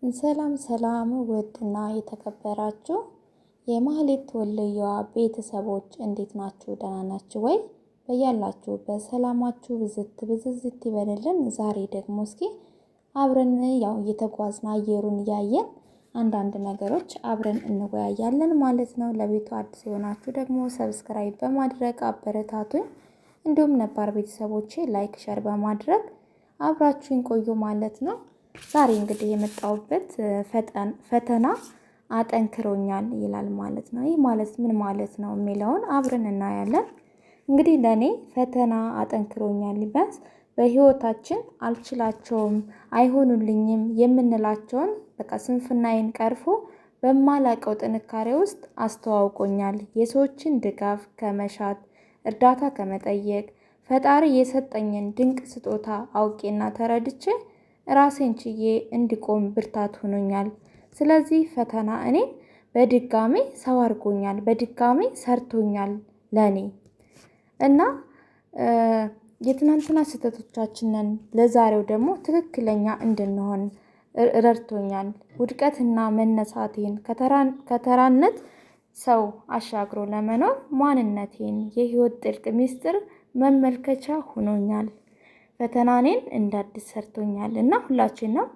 ሰላም ሰላም ውድና የተከበራችሁ የማህሌት ወልደየዋ ቤተሰቦች እንዴት ናችሁ? ደህና ናችሁ ወይ? በያላችሁበት ሰላማችሁ ብዝት ይበልልን። ዛሬ ደግሞ እስኪ አብረን እየተጓዝን አየሩን እያየን አንዳንድ ነገሮች አብረን እንወያያለን ማለት ነው። ለቤቱ አዲስ የሆናችሁ ደግሞ ሰብስክራይብ በማድረግ አበረታቱኝ። እንዲሁም ነባር ቤተሰቦቼ ላይክ ሸር በማድረግ አብራችሁን ቆዩ ማለት ነው። ዛሬ እንግዲህ የመጣሁበት ፈተና አጠንክሮኛል ይላል ማለት ነው። ይህ ማለት ምን ማለት ነው የሚለውን አብረን እናያለን። እንግዲህ ለኔ ፈተና አጠንክሮኛል ቢያንስ በህይወታችን አልችላቸውም አይሆኑልኝም የምንላቸውን በቃ ስንፍናዬን ቀርፎ በማላቀው ጥንካሬ ውስጥ አስተዋውቆኛል። የሰዎችን ድጋፍ ከመሻት እርዳታ ከመጠየቅ ፈጣሪ የሰጠኝን ድንቅ ስጦታ አውቄና ተረድቼ ራሴን ችዬ እንዲቆም ብርታት ሆኖኛል። ስለዚህ ፈተና እኔን በድጋሜ ሰው አድርጎኛል፣ በድጋሜ ሰርቶኛል ለኔ እና የትናንትና ስህተቶቻችንን ለዛሬው ደግሞ ትክክለኛ እንድንሆን ረድቶኛል። ውድቀትና መነሳቴን ከተራነት ሰው አሻግሮ ለመኖር ማንነቴን የህይወት ጥልቅ ሚስጥር መመልከቻ ሆኖኛል። ፈተና እኔን እንደ አዲስ ሰርቶኛል እና ሁላችንም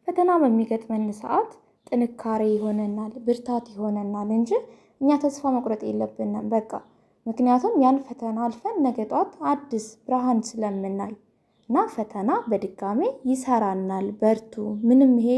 ፈተና በሚገጥመን ሰዓት ጥንካሬ ይሆነናል፣ ብርታት ይሆነናል እንጂ እኛ ተስፋ መቁረጥ የለብንም። በቃ ምክንያቱም ያን ፈተና አልፈን ነገ ጧት አዲስ ብርሃን ስለምናይ እና ፈተና በድጋሜ ይሰራናል። በርቱ፣ ምንም ይሄ